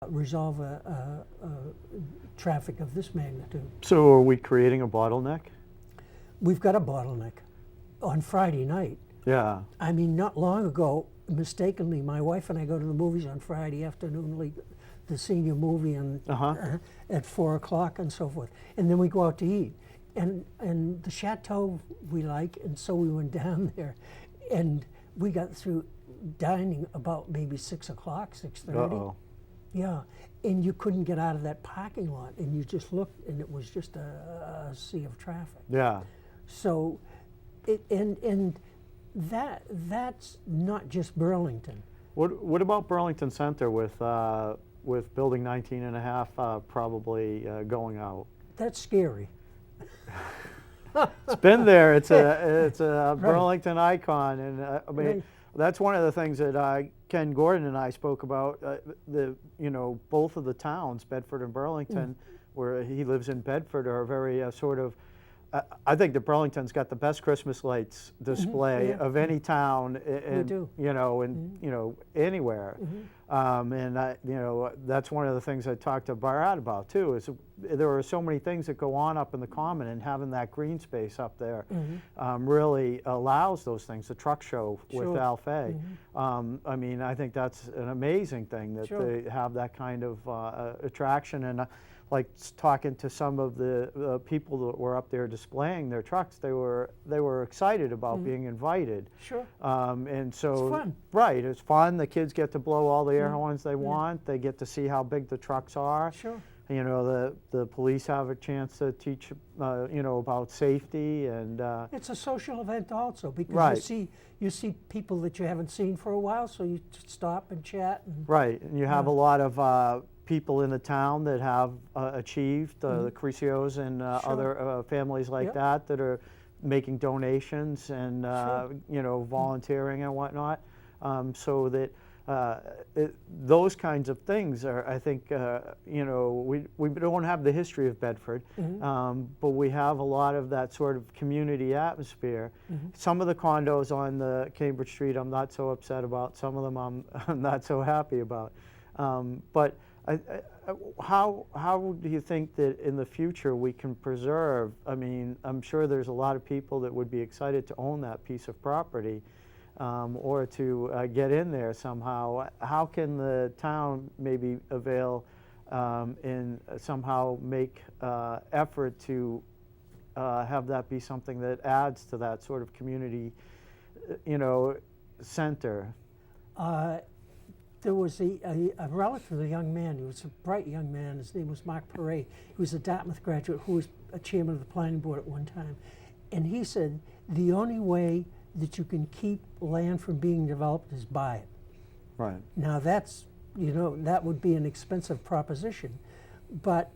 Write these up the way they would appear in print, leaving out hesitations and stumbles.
resolve traffic of this magnitude. So are we creating a bottleneck? We've got a bottleneck on Friday night. Yeah. I mean, not long ago, mistakenly, my wife and I go to the movies on Friday afternoon, like the senior movie, and at 4 o'clock and so forth. And then we go out to eat. And the chateau we like, and so we went down there, and we got through dining about maybe 6 o'clock, 6:30. Uh-oh. Yeah, and you couldn't get out of that parking lot, and you just looked, and it was just a sea of traffic. Yeah. So, that's not just Burlington. What about Burlington Center with building 19 and a half probably going out? That's scary. It's been there. It's a Right. Burlington icon, and I mean, Right. that's one of the things that Ken Gordon and I spoke about. Both of the towns, Bedford and Burlington, where he lives in Bedford, are very sort of. I think that Burlington's got the best Christmas lights display of any town, anywhere. That's one of the things I talked to Bharat about too. Is there are so many things that go on up in the common, and having that green space up there really allows those things. The truck show with Al Fay. I mean, I think that's an amazing thing that they have that kind of attraction. And like talking to some of the people that were up there displaying their trucks, they were excited about being invited. Sure. And so It's fun. Right, it's fun. The kids get to blow all the air horns they want. They get to see how big the trucks are. Sure. The police have a chance to teach about safety, and It's a social event also, because you see people that you haven't seen for a while, so you stop and chat. And, right, and you have a lot of people in the town that have achieved, the Cricios and other families like that are making donations and volunteering and whatnot, so that those kinds of things are, I think, we don't have the history of Bedford, but we have a lot of that sort of community atmosphere. Some of the condos on the Cambridge Street I'm not so upset about. Some of them I'm not so happy about. But how do you think that in the future we can preserve? I mean, I'm sure there's a lot of people that would be excited to own that piece of property, or to get in there somehow. How can the town maybe avail and somehow make effort to have that be something that adds to that sort of community, center? There was a relatively young man. He was a bright young man. His name was Mark Perret. He was a Dartmouth graduate who was a chairman of the planning board at one time. And he said, the only way that you can keep land from being developed is buy it. Right. Now that's, that would be an expensive proposition. But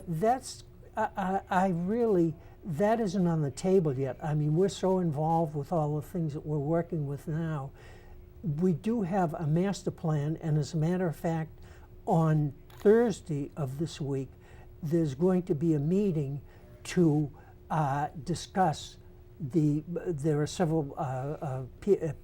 that's, I really, that isn't on the table yet. I mean, we're so involved with all the things that we're working with now. We do have a master plan, and as a matter of fact, on Thursday of this week, there's going to be a meeting to discuss there are several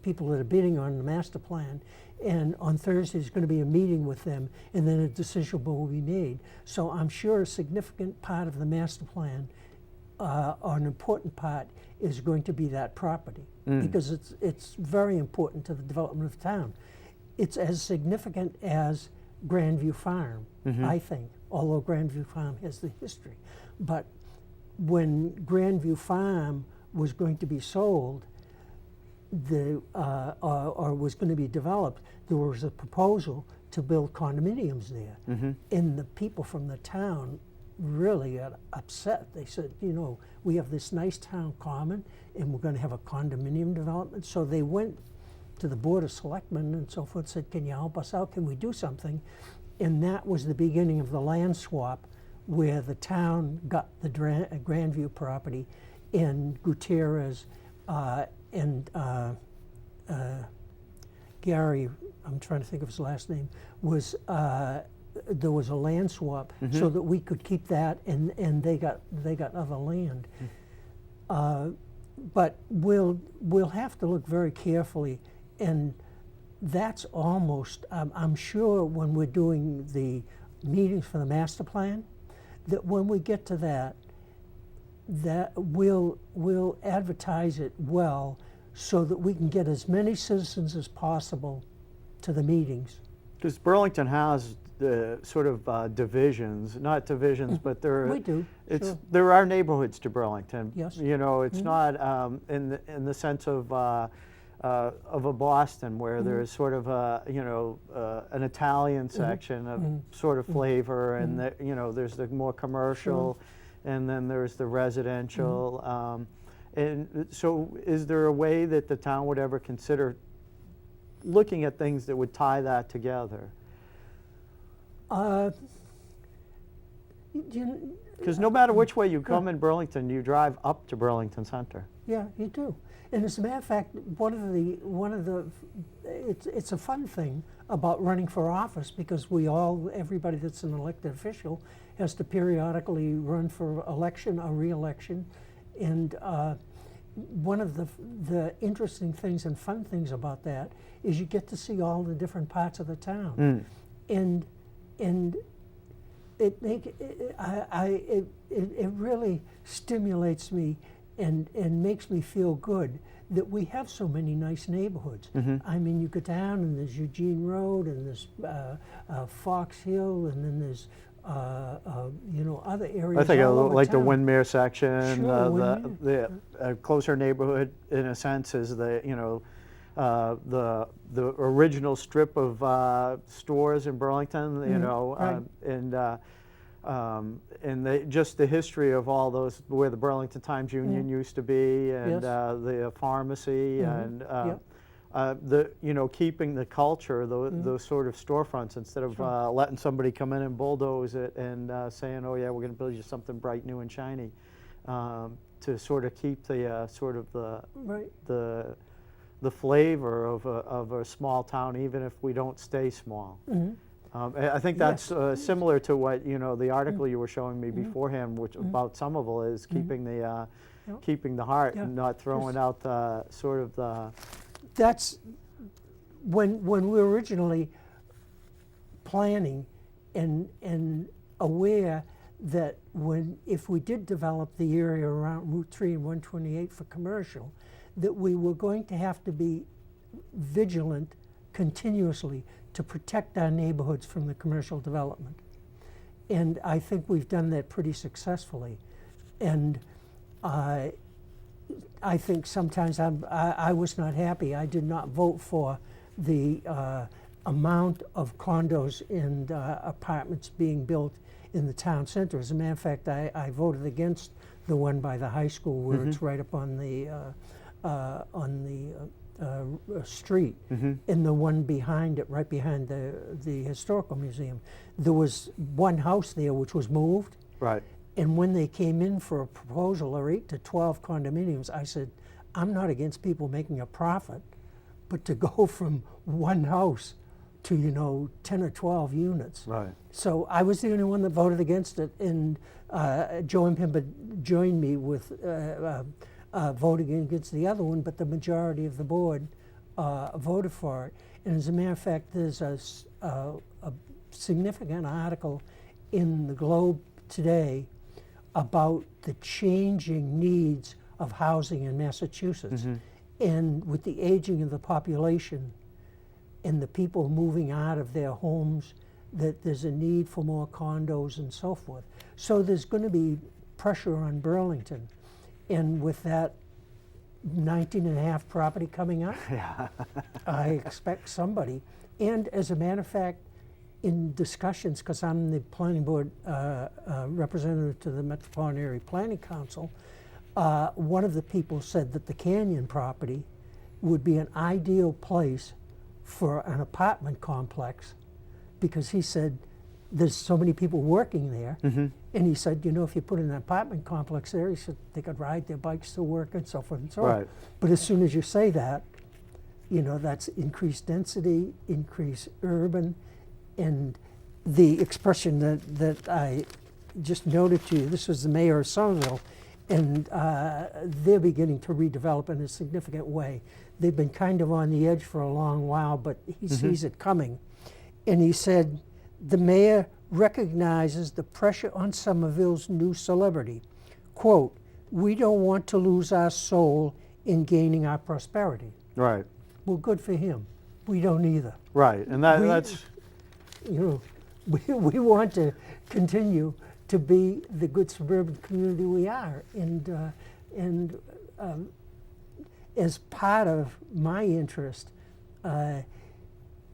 people that are bidding on the master plan, and on Thursday there's going to be a meeting with them, and then a decision will be made. So I'm sure a significant part of the master plan, or an important part, is going to be that property, because it's very important to the development of town. It's as significant as Grandview Farm, I think, although Grandview Farm has the history. But when Grandview Farm was going to be sold, or was going to be developed, there was a proposal to build condominiums there. And the people from the town really got upset. They said, we have this nice town common, and we're going to have a condominium development. So they went to the Board of Selectmen and so forth, said, can you help us out? Can we do something? And that was the beginning of the land swap, where the town got the Grandview property, and Gutierrez and Gary, I'm trying to think of his last name, was there was a land swap so that we could keep that, and they got other land. But we'll have to look very carefully, and that's almost, I'm sure when we're doing the meetings for the master plan, that when we get to that we'll advertise it well so that we can get as many citizens as possible to the meetings. Because Burlington has the sort of divisions, not divisions, but We do, sure. there are neighborhoods to Burlington. Yes. You know, it's not in the sense of a Boston where there's sort of a, you know, an Italian section of sort of flavor, and you know, there's the more commercial, and then there's the residential. And so is there a way that the town would ever consider looking at things that would tie that together? Because no matter which way you come in Burlington, you drive up to Burlington Center. Yeah, you do. And as a matter of fact, it's a fun thing about running for office, because everybody that's an elected official has to periodically run for election or re-election. And one of the interesting things and fun things about that is you get to see all the different parts of the town. And it really stimulates me and makes me feel good that we have so many nice neighborhoods. I mean, you go down and there's Eugene Road, and there's Fox Hill, and then there's you know, other areas. I think all over like the town. Windermere section, Sure, the closer neighborhood in a sense is the, you know, the original strip of stores in Burlington, you know, right. and just the history of all those, where the Burlington Times Union used to be, and Yes. the pharmacy, and Yep. you know, keeping the culture, those sort of storefronts, instead of letting somebody come in and bulldoze it and saying, oh yeah, we're going to build you something bright, new, and shiny, to sort of keep the sort of Right. the flavor of a small town, even if we don't stay small. I think that's similar to what, you know, the article you were showing me beforehand, which about Somerville, is keeping the keeping the heart, and not throwing out the sort of the. That's when we were originally planning and aware that if we did develop the area around Route 3 and 128 for commercial, that we were going to have to be vigilant continuously to protect our neighborhoods from the commercial development. And I think we've done that pretty successfully. And I think sometimes I was not happy. I did not vote for the amount of condos and apartments being built in the town center. As a matter of fact, I voted against the one by the high school where it's right up on the street, and the one behind it, right behind the historical museum. There was one house there which was moved. Right. And when they came in for a proposal of 8 to 12 condominiums, I said, I'm not against people making a profit, but to go from one house to, you know, 10 or 12 units. Right. So I was the only one that voted against it, and Joe and Pimba joined me with voting against the other one, but the majority of the board voted for it. And as a matter of fact, there's a significant article in the Globe today about the changing needs of housing in Massachusetts. And with the aging of the population and the people moving out of their homes, that there's a need for more condos and so forth. So there's going to be pressure on Burlington. And with that 19.5 property coming up, I expect somebody. And as a matter of fact, in discussions, because I'm the planning board representative to the Metropolitan Area Planning Council, one of the people said that the Canyon property would be an ideal place for an apartment complex, because he said there's so many people working there. And he said, you know, if you put an apartment complex there, he said they could ride their bikes to work and so forth and so on. But as soon as you say that, you know, that's increased density, increased urban. And the expression that I just noted to you, this was the mayor of Somerville, and they're beginning to redevelop in a significant way. they've been kind of on the edge for a long while, but he sees it coming. And he said, the mayor recognizes the pressure on Somerville's new celebrity. Quote, we don't want to lose our soul in gaining our prosperity. Right. Well, good for him. We don't either. Right, and We- that's You know, we want to continue to be the good suburban community we are. And as part of my interest,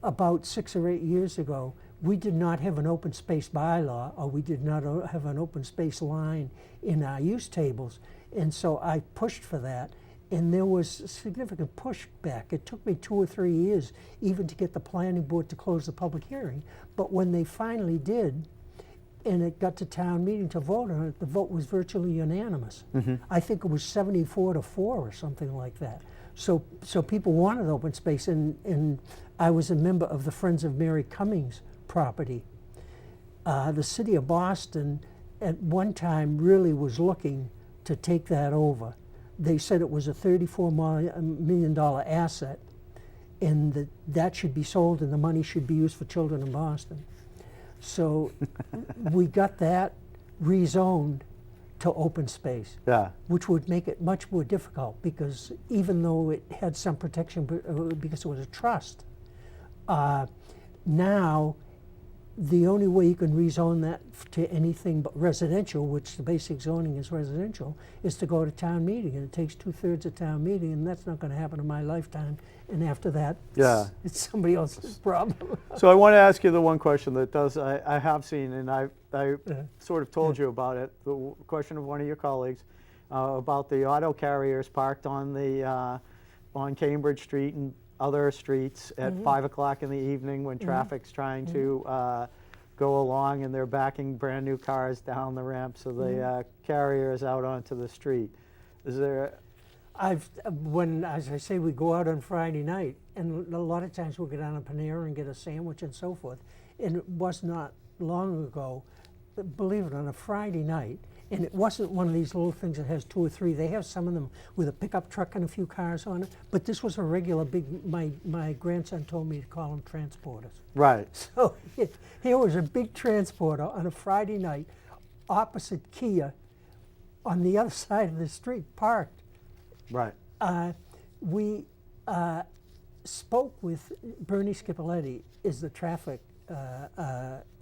about 6 or 8 years ago, we did not have an open space bylaw, or we did not have an open space line in our use tables. And so I pushed for that, and there was significant pushback. It took me 2 or 3 years even to get the planning board to close the public hearing. But when they finally did, and it got to town meeting to vote on it, the vote was virtually unanimous. I think it was 74-4 or something like that. So people wanted open space, and I was a member of the Friends of Mary Cummings property. The city of Boston at one time really was looking to take that over. They said it was a $34 million asset, and that should be sold and the money should be used for children in Boston. So we got that rezoned to open space, yeah. which would make it much more difficult, because even though it had some protection because it was a trust, now the only way you can rezone that to anything but residential, which the basic zoning is residential, is to go to town meeting, and it takes 2/3 of town meeting, and that's not going to happen in my lifetime. And after that, Yeah. it's somebody else's problem. So I want to ask you the one question that I have seen, and I sort of told you about it, the question of one of your colleagues, about the auto carriers parked on on Cambridge Street and other streets at 5 o'clock in the evening when traffic's trying to go along, and they're backing brand new cars down the ramp, so the carrier is out onto the street. Is there? As I say, we go out on Friday night, and a lot of times we'll get down to Panera and get a sandwich and so forth. And it was not long ago, believe it, on a Friday night, and it wasn't one of these little things that has 2 or 3. They have some of them with a pickup truck and a few cars on it, but this was a regular big, my grandson told me to call them transporters. Right. So here was a big transporter on a Friday night opposite Kia on the other side of the street, parked. Right. We spoke with Bernie Scipiletti, is the traffic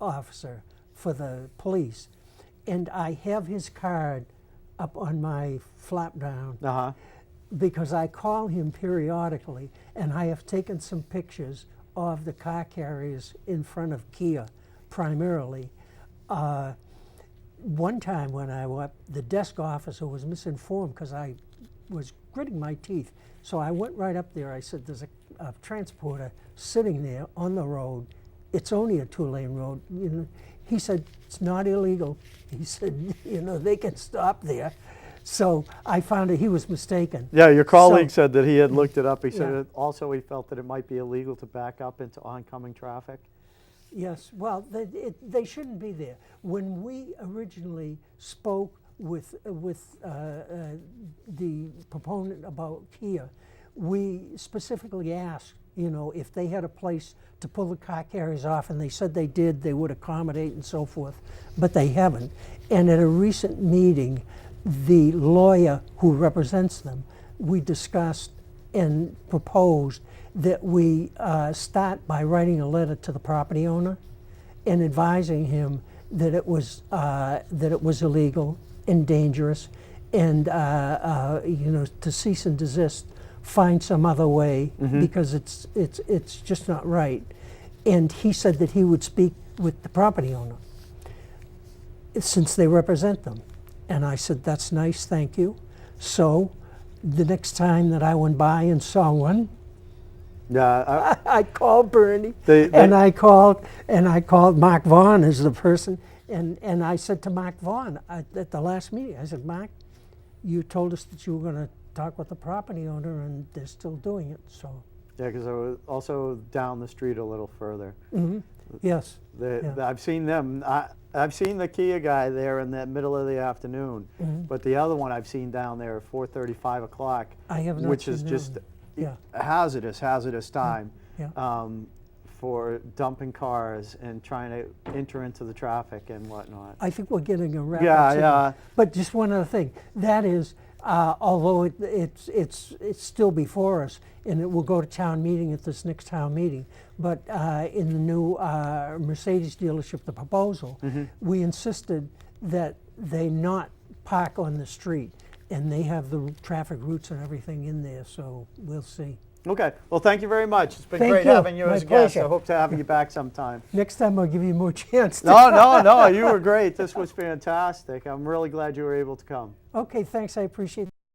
officer for the police, and I have his card up on my flap down because I call him periodically, and I have taken some pictures of the car carriers in front of Kia primarily. One time when I went, the desk officer was misinformed because I was gritting my teeth. So I went right up there. I said, there's a transporter sitting there on the road. It's only a 2-lane road. You know, he said, it's not illegal. He said, you know, they can stop there. So I found that he was mistaken. Yeah, your colleague said that he had looked it up. He said Yeah. that also he felt that it might be illegal to back up into oncoming traffic. Yes, well, they shouldn't be there. When we originally spoke with the proponent about Kia, we specifically asked, you know, if they had a place to pull the car carriers off, and they said they did, they would accommodate and so forth, but they haven't. And at a recent meeting, the lawyer who represents them, we discussed and proposed that we start by writing a letter to the property owner and advising him that it was illegal and dangerous, and you know, to cease and desist, find some other way, because it's just not right. And he said that he would speak with the property owner since they represent them. And I said, that's nice, thank you. So the next time that I went by and saw one, Yeah, I called Bernie, They- and I called Mark Vaughn as the person, and I said to Mark Vaughn at the last meeting, I said, Mark, you told us that you were going to talk with the property owner, and they're still doing it. So yeah, because I was also down the street a little further. yes, I've seen them. I've seen the Kia guy there in the middle of the afternoon, but the other one I've seen down there at 4:30, 5 o'clock, I have not which seen is just them. Yeah. hazardous time. Yeah. For dumping cars and trying to enter into the traffic and whatnot. I think we're getting a wrap. Yeah, up soon. yeah. But just one other thing, that is, although it's still before us, and it will go to town meeting at this next town meeting, but in the new Mercedes dealership, the proposal, we insisted that they not park on the street, and they have the traffic routes and everything in there, so we'll see. Okay, well, thank you very much. It's been Thank great you. having you My as a guest. I pleasure. hope to have you back sometime. Next time I'll give you more chance. No, you were great. This was fantastic. I'm really glad you were able to come. Okay, thanks, I appreciate